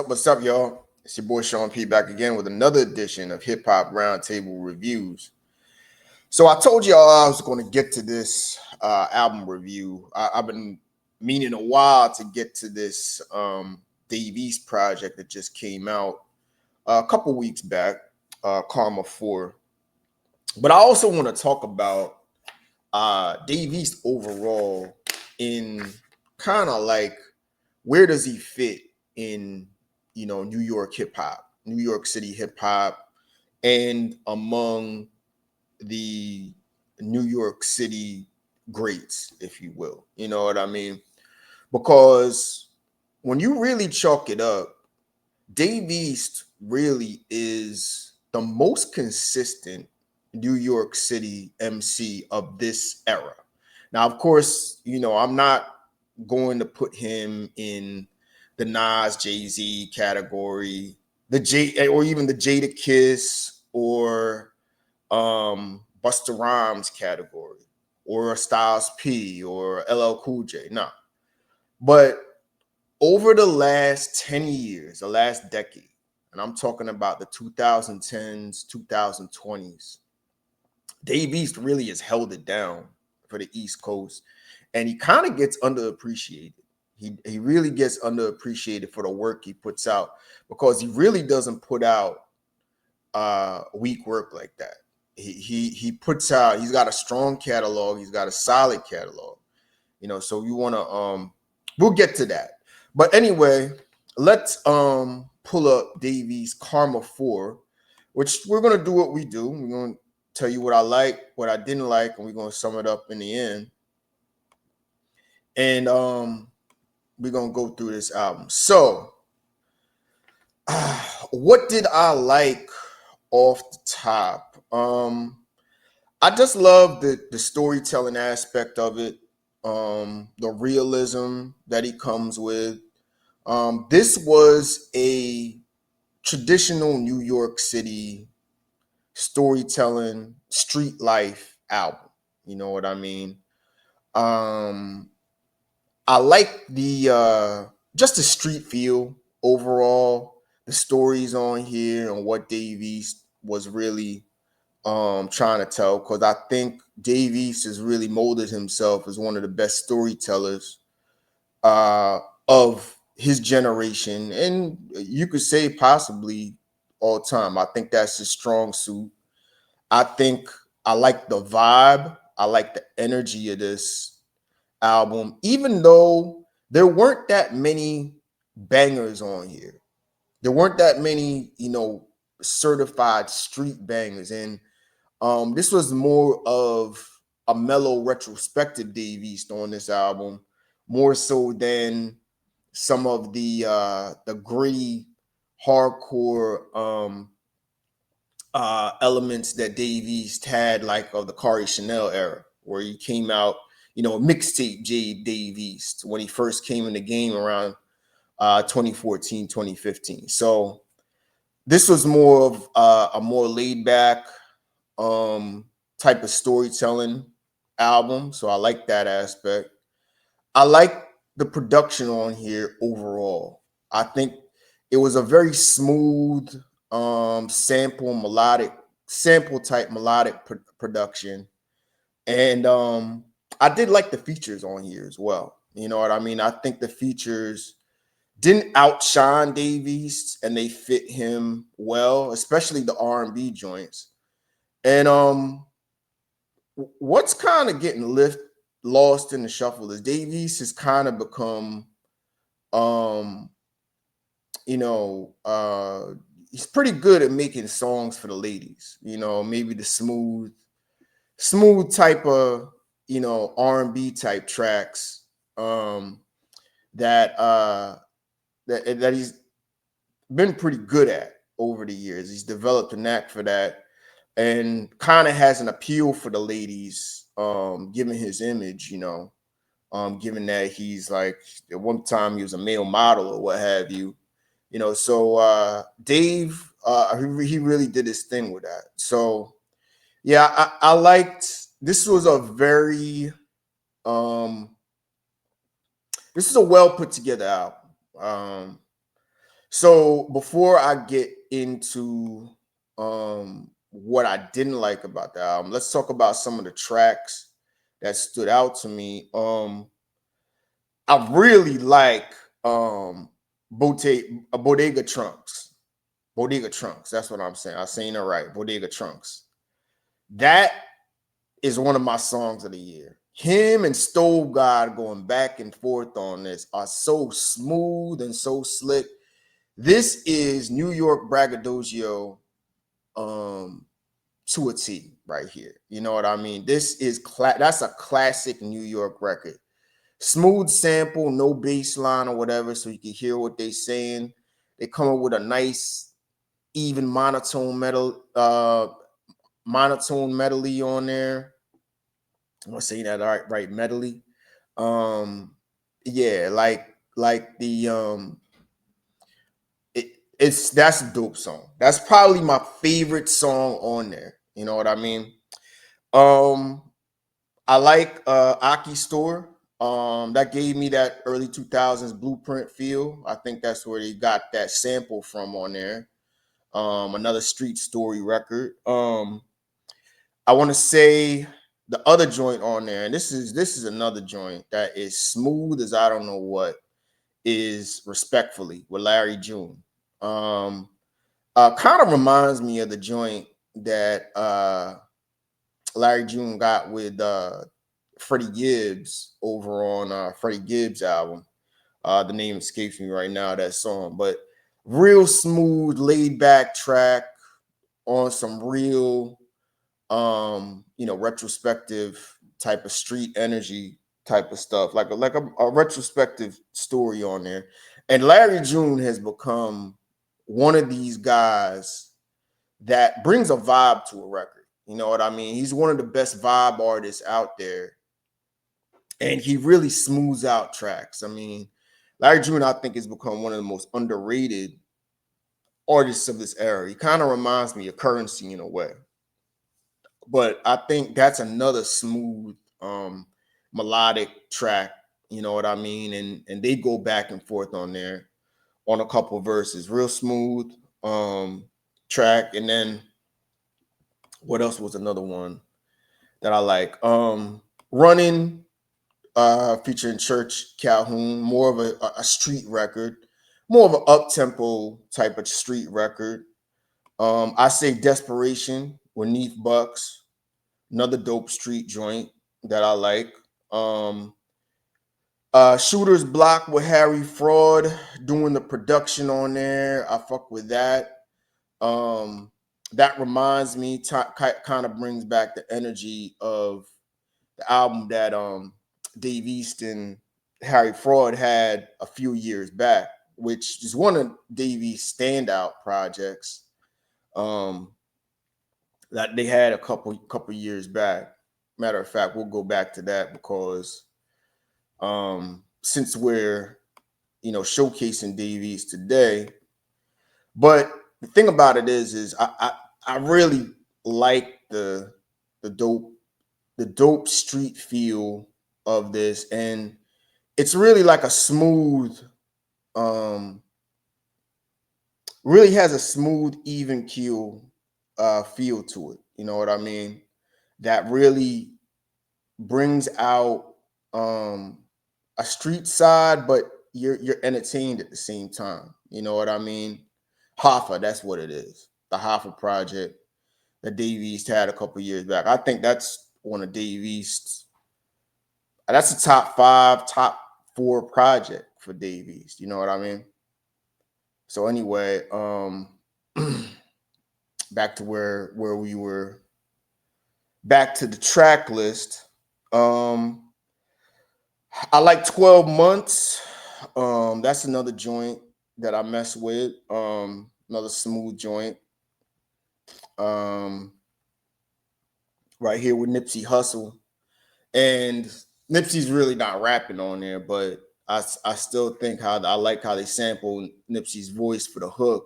What's up, y'all? It's your boy Sean P back again with another edition of Hip Hop Roundtable Reviews. So I told y'all I was going to get to this album review. I've been meaning a while to get to this Dave East project that just came out a couple weeks back, Karma 4. But I also want to talk about Dave East overall in kind of like where does he fit in, New York hip hop, New York City hip hop, and among the New York City greats, if you will. You know what I mean? Because when you really chalk it up, Dave East really is the most consistent New York City MC of this era. Now, of course, I'm not going to put him in the Nas Jay Z category, the J or even the Jada Kiss or Busta Rhymes category or Styles P or LL Cool J. No, but over the last 10 years, the last decade, and I'm talking about the 2010s, 2020s, Dave East really has held it down for the East Coast, and he kind of gets underappreciated. He really gets underappreciated for the work he puts out because he really doesn't put out weak work like that. He puts out. He's got a strong catalog. He's got a solid catalog. So you want to we'll get to that. But anyway, let's pull up Dave East Karma 4, which we're gonna do what we do. We're gonna tell you what I like, what I didn't like, and we're gonna sum it up in the end. And we're gonna go through this album. So, what did I like off the top? I just love the storytelling aspect of it, the realism that he comes with. This was a traditional New York City storytelling, street life album. You know what I mean? Um, I like the just the street feel overall, the stories on here and what Dave East was really trying to tell, because I think Dave East has really molded himself as one of the best storytellers of his generation, and you could say possibly all time. I think that's his strong suit. I think I like the vibe. I like the energy of this album, even though there weren't that many bangers on here. There weren't that many, certified street bangers. And this was more of a mellow retrospective Dave East on this album, more so than some of the gritty hardcore elements that Dave East had, like of the Kari Chanel era, where he came out, mixtape Dave East when he first came in the game around 2014, 2015. So this was more of a more laid back type of storytelling album. So I like that aspect. I like the production on here overall. I think it was a very smooth sample type melodic production. And I did like the features on here as well. You know what I mean? I think the features didn't outshine Dave East, and they fit him well, especially the R&B joints. And what's kind of getting lost in the shuffle is Dave East has kind of become um you know uh he's pretty good at making songs for the ladies, maybe the smooth type of R&B type tracks um that that he's been pretty good at over the years. He's developed a knack for that and kind of has an appeal for the ladies, given his image, given that he's like at one time he was a male model or what have you, so Dave, he really did his thing with that. So yeah, I liked this. Was a very this is a well put together album. So before I get into what I didn't like about the album, let's talk about some of the tracks that stood out to me. I really like Bodega Trunks. Bodega Trunks. That's what I'm saying. I'm saying it right. Bodega Trunks. That is one of my songs of the year. Him and Stove God going back and forth on this are so smooth and so slick. This is New York braggadocio to a T right here. You know what I mean? This is that's a classic New York record. Smooth sample, no bass line or whatever, so you can hear what they're saying. They come up with a nice, even monotone medley on there. I'm gonna say that right, medley. Yeah, like the it's that's a dope song. That's probably my favorite song on there. You know what I mean? Um, I like Aki Store. That gave me that early 2000s blueprint feel. I think that's where they got that sample from on there. Another Street Story record. I want to say the other joint on there, and this is another joint that is smooth as I don't know what, is Respectfully with Larry June. Kind of reminds me of the joint that Larry June got with Freddie Gibbs over on Freddie Gibbs' album. The name escapes me right now, that song, but real smooth, laid back track on some real retrospective type of street energy type of stuff, like a retrospective story on there. And Larry June has become one of these guys that brings a vibe to a record. You know what I mean? He's one of the best vibe artists out there, and he really smooths out tracks. I mean, Larry June, I think, has become one of the most underrated artists of this era. He kind of reminds me of Currency in a way, but I think that's another smooth, melodic track. You know what I mean? And they go back and forth on there on a couple verses, real smooth track. And then what else was another one that I like? Running, featuring Church Calhoun, more of a street record, more of an up tempo type of street record. I say Desperation with Neef Bucks, another dope street joint that I like. Um, Shooter's Block with Harry Fraud doing the production on there. I fuck with that. Um, that reminds me, kind of brings back the energy of the album that Dave East and Harry Fraud had a few years back, which is one of Dave East's standout projects. That they had a couple years back. Matter of fact, we'll go back to that because since we're showcasing Dave East today. But the thing about it is I really like the dope street feel of this, and it's really like a smooth, um, really has a smooth, even keel feel to it. You know what I mean? That really brings out a street side, but you're entertained at the same time. You know what I mean? Hoffa, that's what it is. The Hoffa project that Dave East had a couple years back. I think that's one of Dave East's. That's a top 5, top 4 project for Dave East. You know what I mean? So anyway, back to where we were. Back to the track list. I like 12 Months. That's another joint that I mess with. Another smooth joint. Right here with Nipsey Hussle. And Nipsey's really not rapping on there, but I still think I like how they sample Nipsey's voice for the hook.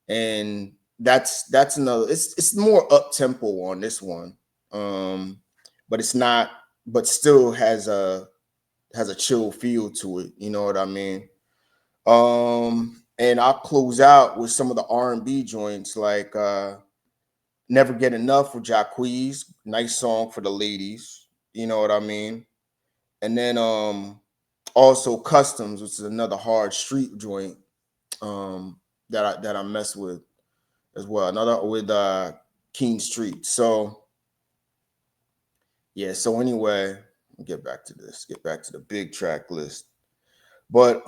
And that's another, it's more up tempo on this one. But it's not, but still has a chill feel to it. You know what I mean? And I'll close out with some of the R&B joints like Never Get Enough with Jacquees. Nice song for the ladies. You know what I mean? And then also Customs, which is another hard street joint that I mess with as well. Another with Keen Street. So yeah, so anyway, get back to this, get back to the big track list. But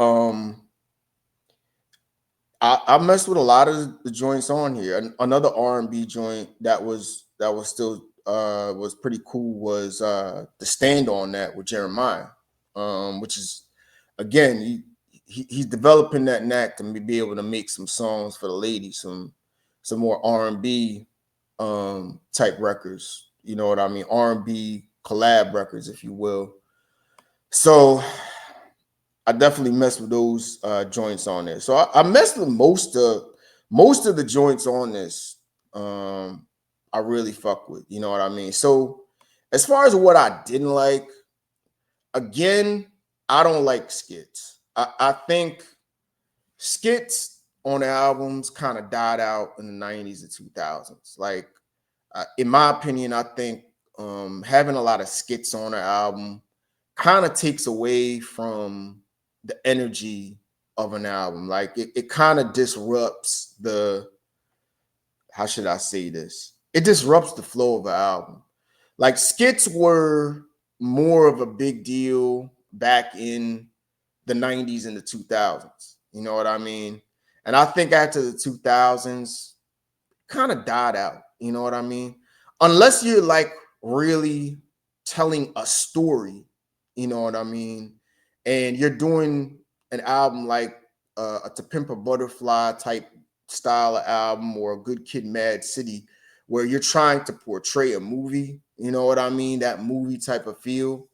I messed with a lot of the joints on here. Another R&B joint that was still was pretty cool was the Stand On That with Jeremiah, which is again he's developing that knack to be able to make some songs for the ladies, some more R&B type records. You know what I mean? R&B collab records, if you will. So I definitely messed with those joints on there. So I messed with most of the joints on this. I really fuck with. You know what I mean? So as far as what I didn't like, again, I don't like skits. I think skits on the albums kind of died out in the 90s and 2000s. Like, in my opinion, I think having a lot of skits on an album kind of takes away from the energy of an album. Like it kind of disrupts how should I say this? It disrupts the flow of an album. Like skits were more of a big deal back in the 90s and the 2000s. You know what I mean? And I think after the 2000s, kind of died out. You know what I mean? Unless you're like really telling a story, you know what I mean? And you're doing an album like a To Pimp a Butterfly type style of album or a Good Kid, Mad City, where you're trying to portray a movie, you know what I mean? That movie type of feel.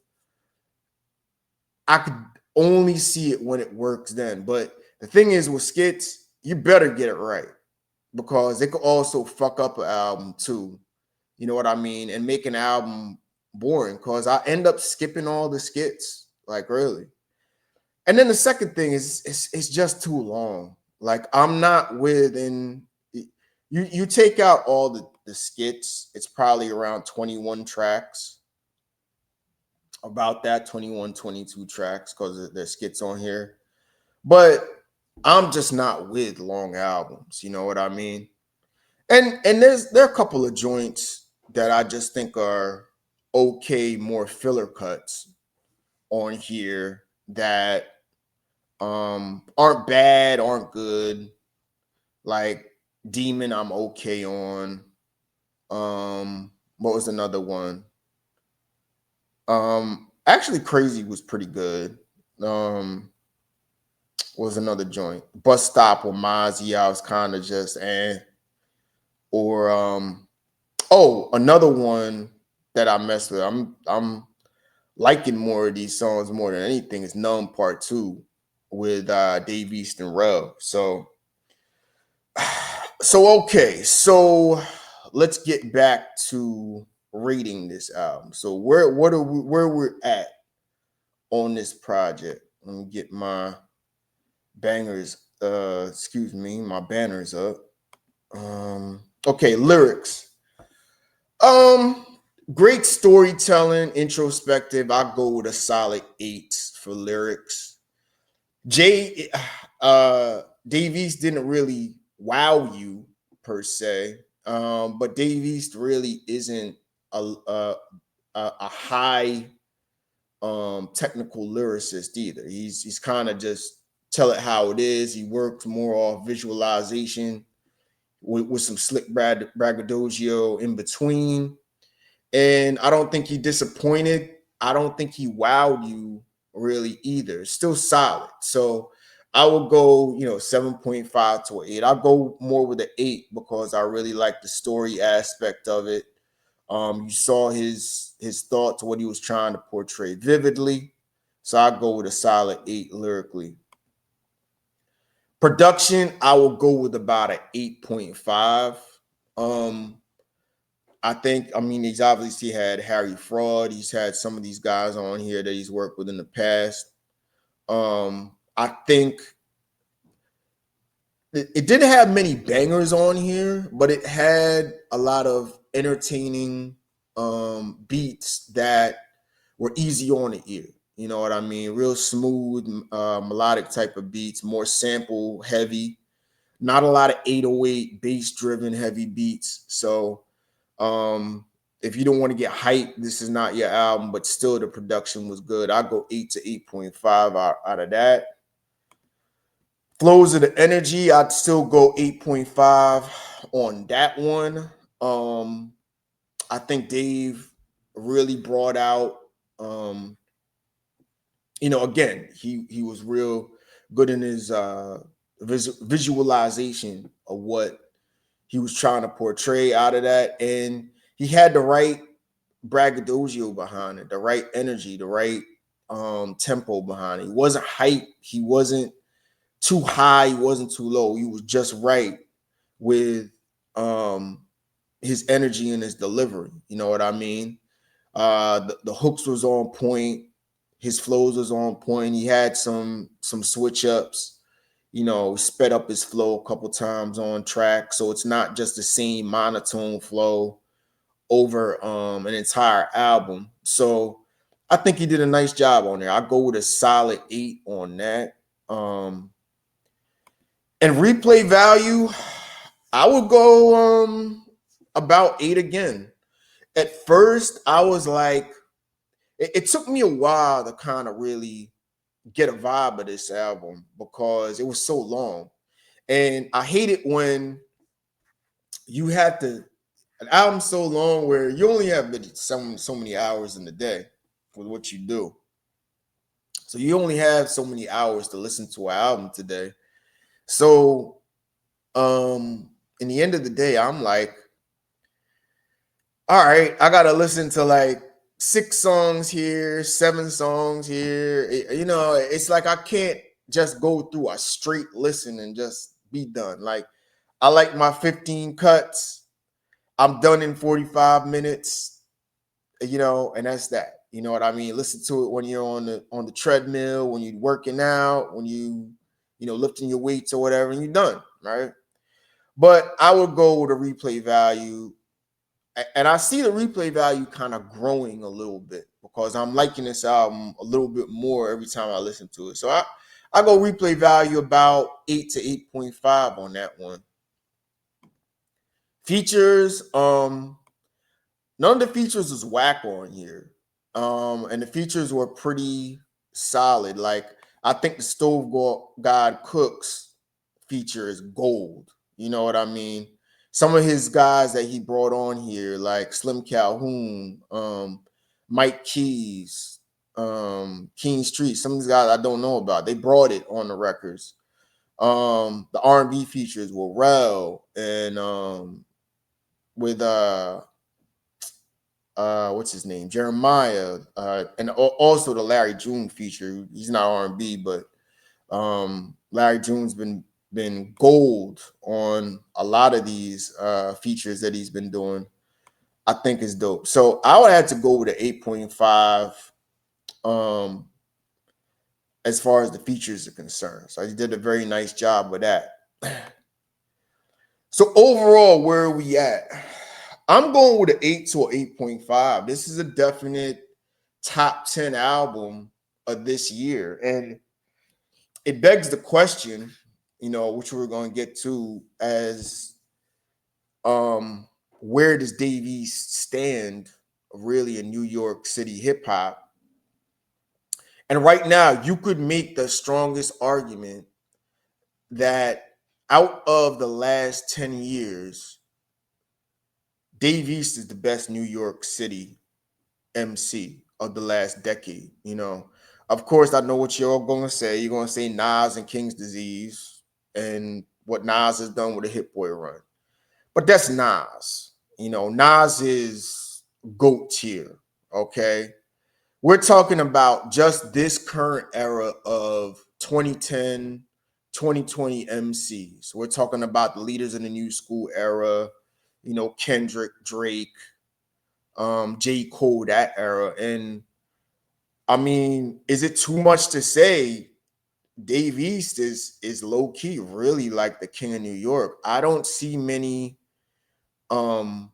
I could only see it when it works then. But the thing is with skits, you better get it right because it could also fuck up an album too. You know what I mean? And make an album boring because I end up skipping all the skits, like really. And then the second thing is it's just too long. Like I'm not within you take out all the skits, it's probably around 21 tracks. About that 21, 22 tracks because there's skits on here. But I'm just not with long albums, you know what I mean? And there are a couple of joints that I just think are okay, more filler cuts on here that aren't bad, aren't good. Like Demon, I'm okay on. What was another one? Actually Crazy was pretty good. Was another joint. Bus Stop with Mozzie, I was kind of just or oh, another one that I messed with. I'm liking more of these songs more than anything is Numb Part 2 with Dave East and Rev. So okay, so let's get back to rating this album. So where we're at on this project. Let me get my bangers, my banners up. Okay, lyrics. Um, Great storytelling, introspective. I go with a solid 8 for lyrics. Jay Dave East didn't really wow you per se. But Dave East really isn't a high technical lyricist either. He's kind of just tell it how it is. He works more off visualization with some slick braggadocio in between. And I don't think he disappointed. I don't think he wowed you really either. It's still solid. So I would go, 7.5 to an 8. I'll go more with an 8 because I really like the story aspect of it. You saw his thoughts, what he was trying to portray vividly. So I go with a solid 8 lyrically. Production, I will go with about an 8.5. He's obviously had Harry Fraud. He's had some of these guys on here that he's worked with in the past. I think it didn't have many bangers on here, but it had a lot of entertaining beats that were easy on the ear. You know what I mean? Real smooth, melodic type of beats, more sample heavy, not a lot of 808 bass driven heavy beats. So um, if you don't want to get hyped, this is not your album, but still the production was good. I go 8 to 8.5 out of that. Flows of the Energy, I'd still go 8.5 on that one. I think Dave really brought out again, he was real good in his visualization of what he was trying to portray out of that, and he had the right braggadocio behind it, the right energy, the right tempo behind it. He wasn't hype, he wasn't too high, he wasn't too low. He was just right with his energy and his delivery. You know what I mean? The hooks was on point, his flows was on point. He had some switch ups, sped up his flow a couple times on track. So it's not just the same monotone flow over an entire album. So I think he did a nice job on there. I go with a solid 8 on that. And replay value, I would go about 8 again. At first, I was like, it took me a while to kind of really get a vibe of this album because it was so long. And I hate it when you have to, an album so long where you only have so many hours in the day with what you do. So you only have so many hours to listen to an album today. So in the end of the day, I'm like, all right, I gotta listen to like 6 songs here, 7 songs here. It's like I can't just go through a straight listen and just be done. Like I like my 15 cuts. I'm done in 45 minutes, and that's that. You know what I mean? Listen to it when you're on the treadmill, when you're working out, when lifting your weights or whatever, and you're done, right? But I would go with a replay value. And I see the replay value kind of growing a little bit because I'm liking this album a little bit more every time I listen to it. So I go replay value about 8 to 8.5 on that one. Features, none of the features was whack on here. And the features were pretty solid. Like I think the Stove God Cooks feature is gold. You know what I mean? Some of his guys that he brought on here, like Slim Calhoun, Mike Keys, King Street, some of these guys I don't know about. They brought it on the records. The R&B features were Rel and with what's his name, Jeremiah, and also the Larry June feature. He's not R&B, but Larry June's been gold on a lot of these features that he's been doing. I think is dope. So I would have to go with an 8.5 as far as the features are concerned. So he did a very nice job with that. So overall, where are we at? I'm going with an 8 to an 8.5. This is a definite top 10 album of this year. And it begs the question, which we're going to get to as where does Dave East stand really in New York City hip hop? And right now, you could make the strongest argument that out of the last 10 years, Dave East is the best New York City MC of the last decade. Of course, I know what you're going to say. You're going to say Nas and King's Disease and what Nas has done with the Hit Boy run. But that's Nas. Nas is GOAT tier, okay? We're talking about just this current era of 2010, 2020 MCs. We're talking about the leaders in the new school era, Kendrick, Drake, J. Cole, that era. And I mean, is it too much to say Dave East is low key really like the king of New York. I don't see many um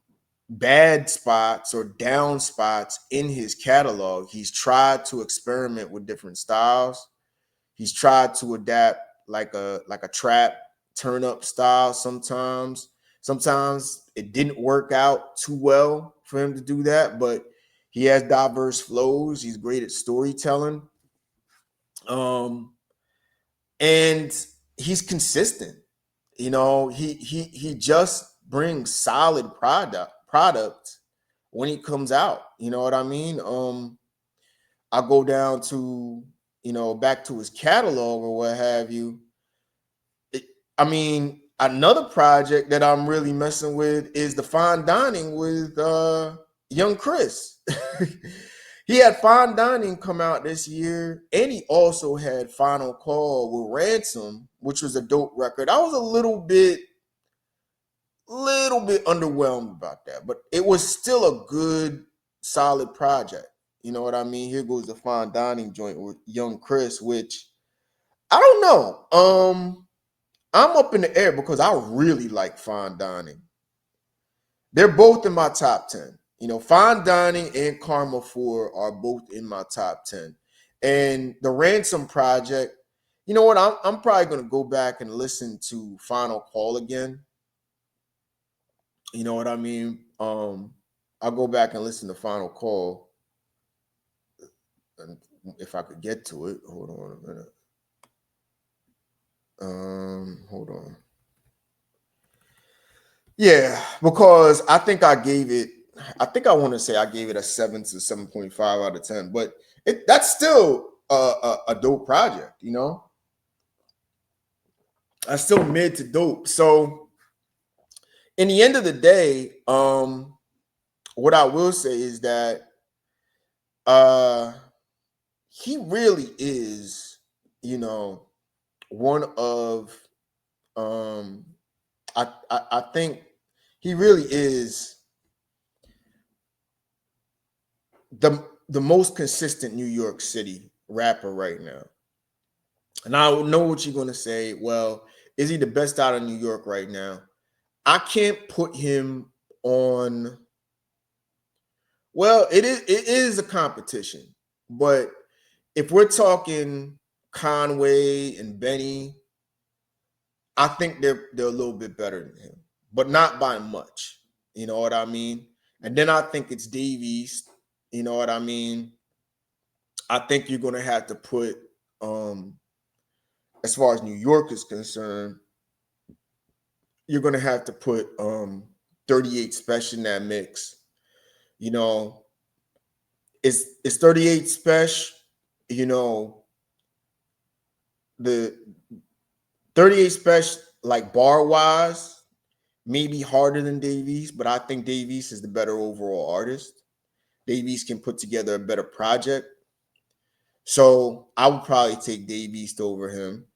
bad spots or down spots in his catalog. He's tried to experiment with different styles. He's tried to adapt like a trap turn up style sometimes. Sometimes it didn't work out too well for him to do that, but he has diverse flows. He's great at storytelling. Um and he's consistent. He just brings solid product when he comes out. You know what I mean? I go down to, back to his catalog or what have you. It- I mean, another project that I'm really messing with is the fine dining with young Chris. He had Fine Dining come out this year, and he also had Final Call with Ransom, which was a dope record. I was a little bit underwhelmed about that, but it was still a good, solid project. You know what I mean? Here goes the Fine Dining joint with young Chris, which I don't know. I'm up in the air because I really like Fine Dining. They're both in my top 10. Fine Dining and Karma 4 are both in my top 10. And the Ransom Project, you know what? I'm probably going to go back and listen to Final Call again. You know what I mean? I'll go back and listen to Final Call. And if I could get to it, hold on a minute. Hold on. Yeah, because I think I want to say I gave it a 7 to 7.5 out of 10, but that's still a dope project, That's still mid to dope. So in the end of the day, what I will say is that uh he really is, one of um I think he really is the most consistent New York City rapper right now. And I know what you're gonna say. Well, is he the best out of New York right now? I can't put him on. Well, it is a competition, but if we're talking Conway and Benny, I think they're a little bit better than him, but not by much. You know what I mean? And then I think it's Dave East. You know what I mean? I think you're gonna have to put, as far as New York is concerned, you're gonna have to put 38 Special in that mix. You know, it's 38 Special. You know, the 38 Special, like bar wise, maybe harder than Dave East, but I think Dave East is the better overall artist. Dave East can put together a better project. So I would probably take Dave East over him.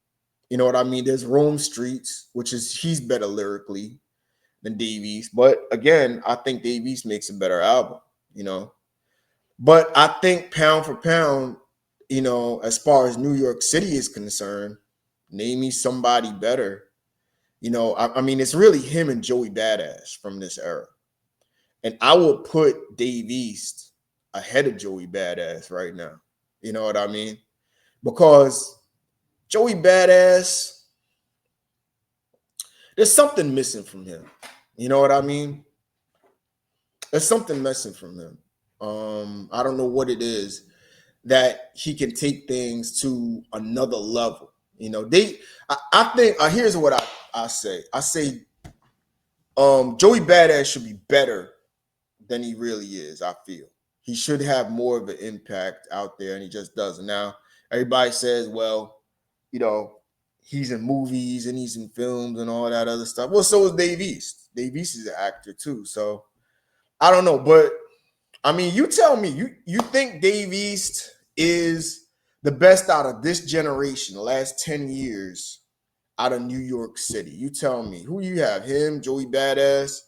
You know what I mean? There's Rome Streets, which is he's better lyrically than Dave East. But again, I think Dave East makes a better album, you know. But I think pound for pound, as far as New York City is concerned, name me somebody better. I mean, it's really him and Joey Badass from this era. And I will put Dave East ahead of Joey Badass right now. You know what I mean? Because Joey Badass, there's something missing from him. You know what I mean? There's something missing from him. I don't know what it is that he can take things to another level. I think here's what I say. I say Joey Badass should be better than he really is. I feel he should have more of an impact out there, and he just doesn't. Now, everybody says, well, you know, he's in movies and he's in films and all that other stuff. Well, so is Dave East. Dave East is an actor too. So I don't know, but I mean, you tell me, you think Dave East is the best out of this generation, the last 10 years out of New York City? You tell me who you have, him, Joey Badass,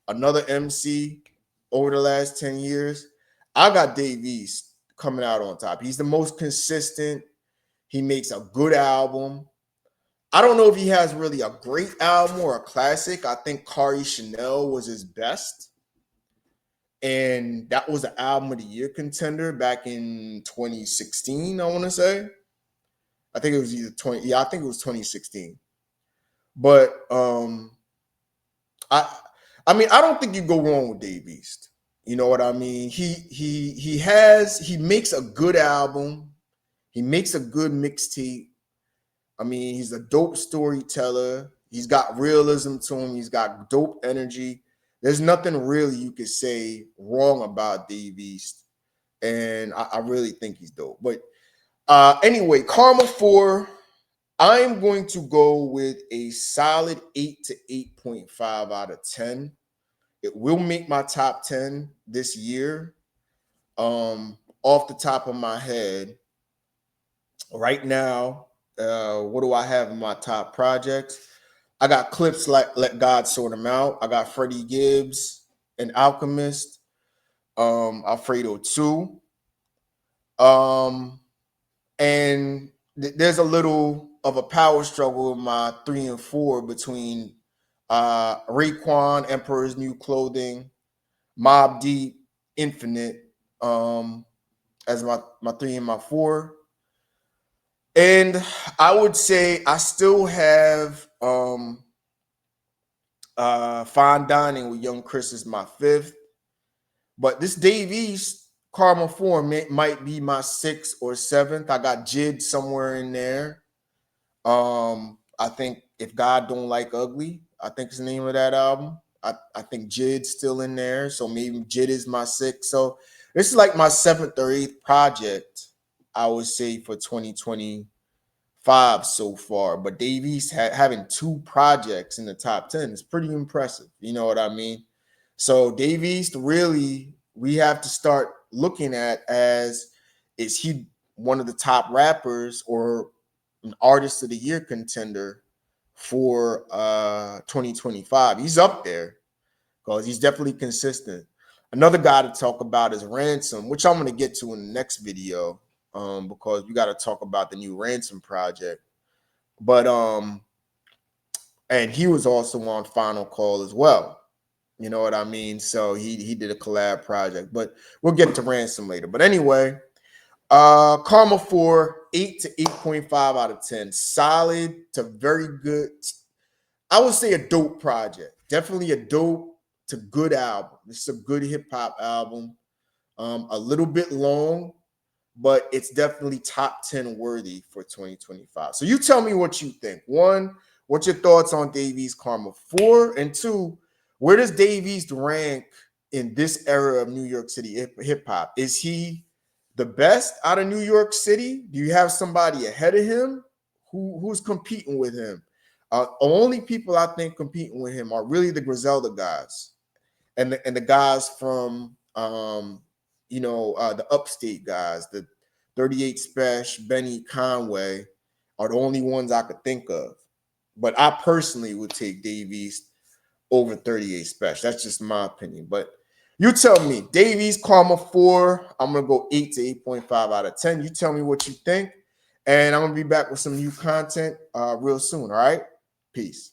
another MC over the last 10 years. I got Dave East coming out on top. He's the most consistent. He makes a good album. I don't know if he has really a great album or a classic. I think Kari Chanel was his best. And that was an album of the year contender back in 2016, I want to say. I think it was either 20. Yeah, I think it was 2016. But I I mean, I don't think you go wrong with Dave East. You know what I mean? He makes a good album. He makes a good mixtape. I mean, he's a dope storyteller. He's got realism to him. He's got dope energy. There's nothing really you could say wrong about Dave East. And I really think he's dope. But anyway, Karma 4, I'm going to go with a solid 8 to 8.5 out of 10. It will make my top 10 this year. Off the top of my head, right now, what do I have in my top projects? I got clips like Let God Sort Them Out. I got Freddie Gibbs and Alchemist, Alfredo 2. And there's a little of a power struggle in my 3 and 4 between Raekwon, Emperor's New Clothing, Mobb Deep, Infinite, as my 3 and my 4. And I would say I still have Fine Dining with Young Chris is my 5th. But this Dave East Karma 4 might be my 6th or 7th. I got Jid somewhere in there. I think If God Don't Like Ugly, I think is the name of that album. I think Jid's still in there. So maybe Jid is my 6th. So this is like my 7th or 8th project, I would say, for 2025 so far. But Dave East having 2 projects in the top 10 is pretty impressive. You know what I mean? So Dave East, really, we have to start looking at as, is he one of the top rappers or an artist of the year contender for 2025? He's up there because he's definitely consistent. Another guy to talk about is Ransom, which I'm going to get to in the next video, because we got to talk about the new Ransom project. But and he was also on Final Call as well. You know what I mean? So he did a collab project, but we'll get to Ransom later. But anyway, Karma 4, 8 to 8.5 out of 10. Solid to very good. I would say a dope project. Definitely a dope to good album. This is a good hip hop album. A little bit long, but it's definitely top 10 worthy for 2025. So you tell me what you think. 1, what's your thoughts on Dave East Karma 4? And 2, where does Dave East rank in this era of New York City hip hop? Is he the best out of New York City? Do you have somebody ahead of him? Who's competing with him? Only people I think competing with him are really the Griselda guys and the guys from the upstate guys, the 38 Special, Benny Conway are the only ones I could think of. But I personally would take Dave East over 38 Special. That's just my opinion. But you tell me, Dave East Karma 4, I'm going to go 8 to 8.5 out of 10. You tell me what you think. And I'm going to be back with some new content real soon. All right? Peace.